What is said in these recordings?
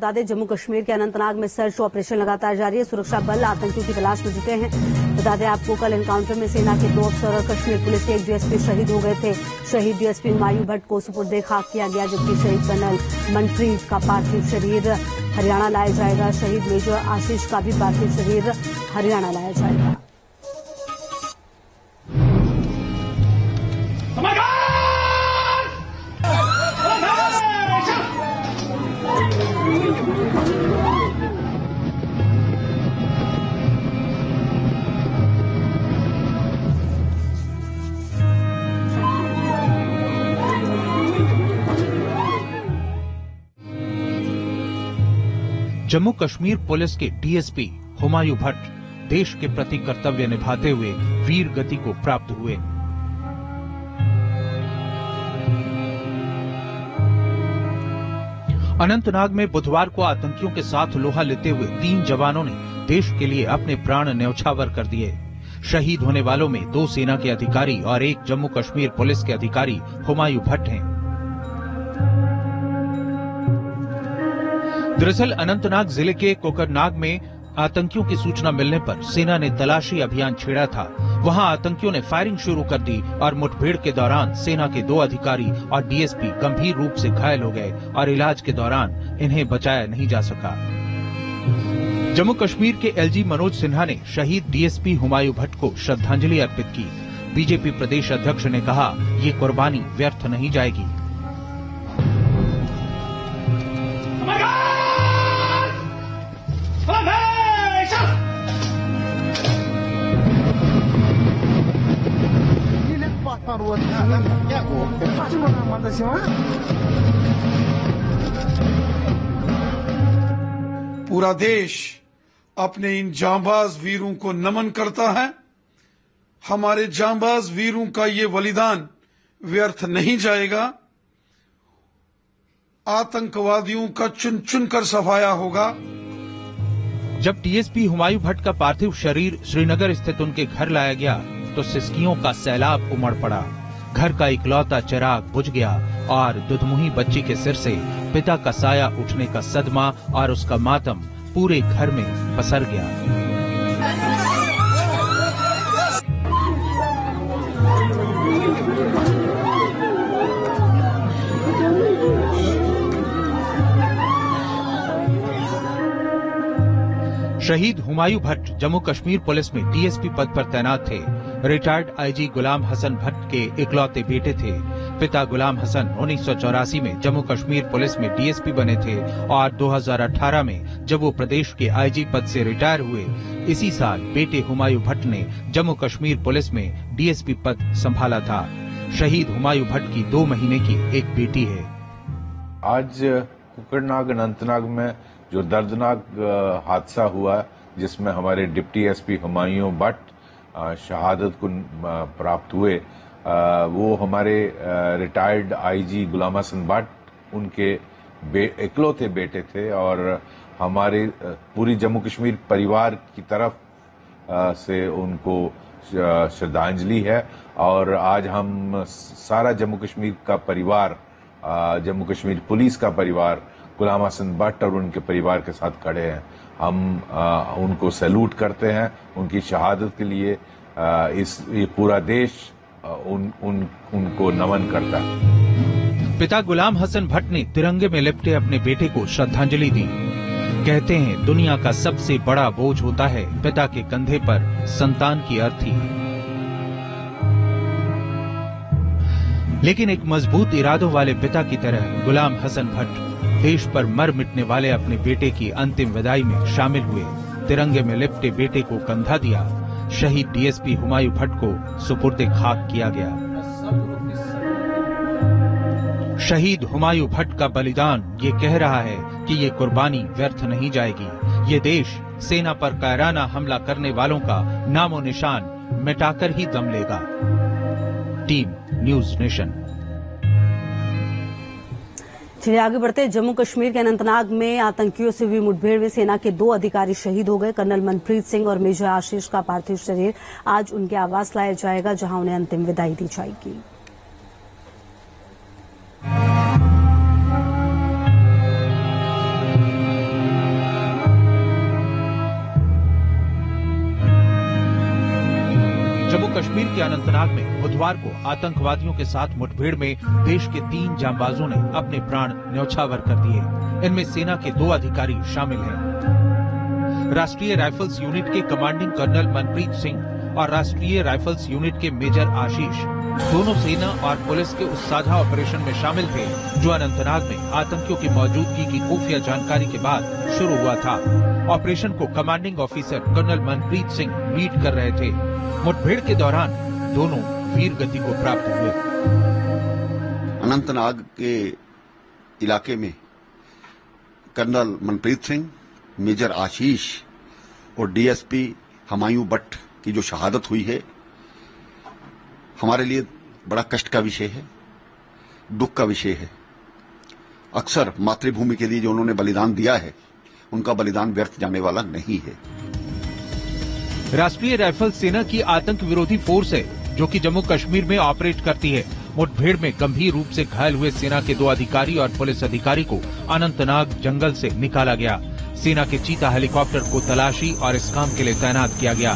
बता दें, जम्मू कश्मीर के अनंतनाग में सर्च ऑपरेशन लगातार जारी है। सुरक्षा बल आतंकियों की तलाश में जुटे हैं। बता दें आपको, कल एनकाउंटर में सेना के 2 अफसर और कश्मीर पुलिस के एक डीएसपी शहीद हो गए थे। शहीद डीएसपी हुमायूं भट्ट को सुपुर्दे खाक किया गया, जबकि शहीद कर्नल मनप्रीत का पार्थिव शरीर हरियाणा लाया जाएगा। शहीद मेजर आशीष का भी पार्थिव शरीर हरियाणा लाया जाएगा। जम्मू कश्मीर पुलिस के डीएसपी हुमायूं भट्ट देश के प्रति कर्तव्य निभाते हुए वीर गति को प्राप्त हुए। अनंतनाग में बुधवार को आतंकियों के साथ लोहा लेते हुए 3 जवानों ने देश के लिए अपने प्राण न्यौछावर कर दिए। शहीद होने वालों में 2 सेना के अधिकारी और 1 जम्मू कश्मीर पुलिस के अधिकारी हुमायूं भट्ट हैं। दरअसल अनंतनाग जिले के कोकरनाग में आतंकियों की सूचना मिलने पर सेना ने तलाशी अभियान छेड़ा था। वहां आतंकियों ने फायरिंग शुरू कर दी और मुठभेड़ के दौरान सेना के 2 अधिकारी और डीएसपी गंभीर रूप से घायल हो गए और इलाज के दौरान इन्हें बचाया नहीं जा सका। जम्मू कश्मीर के एलजी मनोज सिन्हा ने शहीद डीएसपी हुमायूं भट्ट को श्रद्धांजलि अर्पित की। बीजेपी प्रदेश अध्यक्ष ने कहा, ये कुर्बानी व्यर्थ नहीं जाएगी। पूरा देश अपने इन जांबाज वीरों को नमन करता है। हमारे जांबाज वीरों का ये बलिदान व्यर्थ नहीं जाएगा। आतंकवादियों का चुन चुन कर सफाया होगा। जब डीएसपी हुमायूं भट्ट का पार्थिव शरीर श्रीनगर स्थित उनके घर लाया गया तो सिसकियों का सैलाब उमड़ पड़ा। घर का इकलौता चिराग बुझ गया और दुधमुही बच्ची के सिर से पिता का साया उठने का सदमा और उसका मातम पूरे घर में पसर गया। शहीद हुमायूं भट्ट जम्मू कश्मीर पुलिस में डीएसपी पद पर तैनात थे। रिटायर्ड आईजी गुलाम हसन भट्ट के इकलौते बेटे थे। पिता गुलाम हसन 1984 में जम्मू कश्मीर पुलिस में डीएसपी बने थे और 2018 में जब वो प्रदेश के आईजी पद से रिटायर हुए, इसी साल बेटे हुमायूं भट्ट ने जम्मू कश्मीर पुलिस में डीएसपी पद संभाला था। शहीद हुमायूं भट्ट की 2 महीने की एक बेटी है। आज कोकरनाग अनंतनाग में जो दर्दनाक हादसा हुआ, जिसमें हमारे डिप्टी एसपी हुमायूं भट्ट शहादत को प्राप्त हुए, वो हमारे रिटायर्ड आईजी गुलाम हसन भट्ट उनके इकलौते बेटे थे और हमारे पूरी जम्मू कश्मीर परिवार की तरफ से उनको श्रद्धांजलि है। और आज हम सारा जम्मू कश्मीर का परिवार, जम्मू कश्मीर पुलिस का परिवार गुलाम हसन भट्ट और उनके परिवार के साथ खड़े हैं। हम उनको सैल्यूट करते हैं उनकी शहादत के लिए। ये पूरा देश उनको नमन करता है। पिता गुलाम हसन भट्ट ने तिरंगे में लिपटे अपने बेटे को श्रद्धांजलि दी। कहते हैं, दुनिया का सबसे बड़ा बोझ होता है पिता के कंधे पर संतान की अर्थी। लेकिन एक मजबूत इरादों वाले पिता की तरह गुलाम हसन भट्ट देश पर मर मिटने वाले अपने बेटे की अंतिम विदाई में शामिल हुए। तिरंगे में लिपटे बेटे को कंधा दिया। शहीद डीएसपी हुमायूं भट्ट को सुपुर्दे खाक किया गया। शहीद हुमायूं भट्ट का बलिदान ये कह रहा है कि ये कुर्बानी व्यर्थ नहीं जाएगी। ये देश सेना पर कायराना हमला करने वालों का नामो निशान मिटाकर ही दम लेगा। Team news nation. चलिए आगे बढ़ते। जम्मू कश्मीर के अनंतनाग में आतंकियों से हुई मुठभेड़ में सेना के 2 अधिकारी शहीद हो गए। कर्नल मनप्रीत सिंह और मेजर आशीष का पार्थिव शरीर आज उनके आवास लाया जाएगा, जहां उन्हें अंतिम विदाई दी जाएगी। जम्मू के अनंतनाग में बुधवार को आतंकवादियों के साथ मुठभेड़ में देश के 3 जांबाजों ने अपने प्राण न्यौछावर कर दिए। इनमें सेना के 2 अधिकारी शामिल हैं। राष्ट्रीय राइफल्स यूनिट के कमांडिंग कर्नल मनप्रीत सिंह और राष्ट्रीय राइफल्स यूनिट के मेजर आशीष दोनों सेना और पुलिस के उस साझा ऑपरेशन में शामिल थे जो अनंतनाग में आतंकियों की मौजूदगी की खुफिया जानकारी के बाद शुरू हुआ था। ऑपरेशन को commanding officer colonel Manpreet Singh lead कर रहे थे। मुठभेड़ के दौरान दोनों वीर गति को प्राप्त हुए। अनंतनाग के इलाके में कर्नल मनप्रीत सिंह, मेजर आशीष और डीएसपी हुमायूं भट्ट की जो शहादत हुई है, हमारे लिए बड़ा कष्ट का विषय है, दुख का विषय है। अक्सर मातृभूमि के लिए जो उन्होंने बलिदान दिया है, उनका बलिदान व्यर्थ जाने वाला नहीं है। राष्ट्रीय राइफल सेना की आतंक विरोधी फोर्स है जो कि जम्मू कश्मीर में ऑपरेट करती है। मुठभेड़ में गंभीर रूप से घायल हुए सेना के 2 अधिकारी और पुलिस अधिकारी को अनंतनाग जंगल से निकाला गया। सेना के चीता हेलीकॉप्टर को तलाशी और इस काम के लिए तैनात किया गया।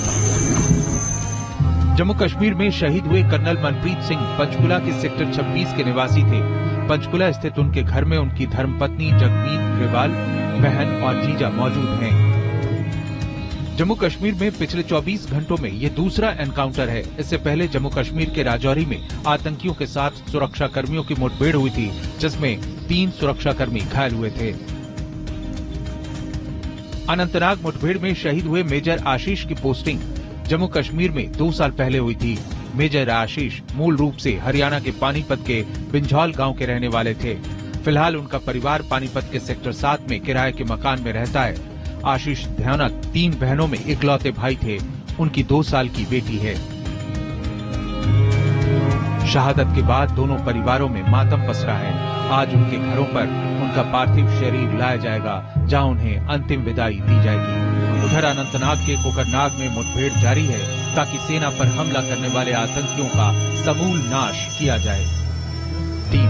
जम्मू कश्मीर में शहीद हुए कर्नल मनप्रीत सिंह पंचकुला के सेक्टर 26 के निवासी थे। पंचकुला स्थित उनके घर में उनकी धर्मपत्नी जगमीत ग्रेवाल, बहन और जीजा मौजूद हैं। जम्मू कश्मीर में पिछले 24 घंटों में ये दूसरा एनकाउंटर है। इससे पहले जम्मू कश्मीर के राजौरी में आतंकियों के साथ सुरक्षा कर्मियों की मुठभेड़ हुई थी, जिसमें 3 सुरक्षाकर्मी घायल हुए थे। अनंतनाग मुठभेड़ में शहीद हुए मेजर आशीष की पोस्टिंग जम्मू कश्मीर में 2 साल पहले हुई थी। मेजर आशीष मूल रूप से हरियाणा के पानीपत के बिंझौल गांव के रहने वाले थे। फिलहाल उनका परिवार पानीपत के सेक्टर 7 में किराए के मकान में रहता है। आशीष ध्यानक 3 बहनों में इकलौते भाई थे। उनकी 2 साल की बेटी है। शहादत के बाद दोनों परिवारों में मातम पसरा है। आज उनके घरों पर उनका पार्थिव शरीर लाया जाएगा, जहां उन्हें अंतिम विदाई दी जाएगी। उधर अनंतनाग के कोकरनाग में मुठभेड़ जारी है ताकि सेना पर हमला करने वाले आतंकियों का समूल नाश किया जाए। टीम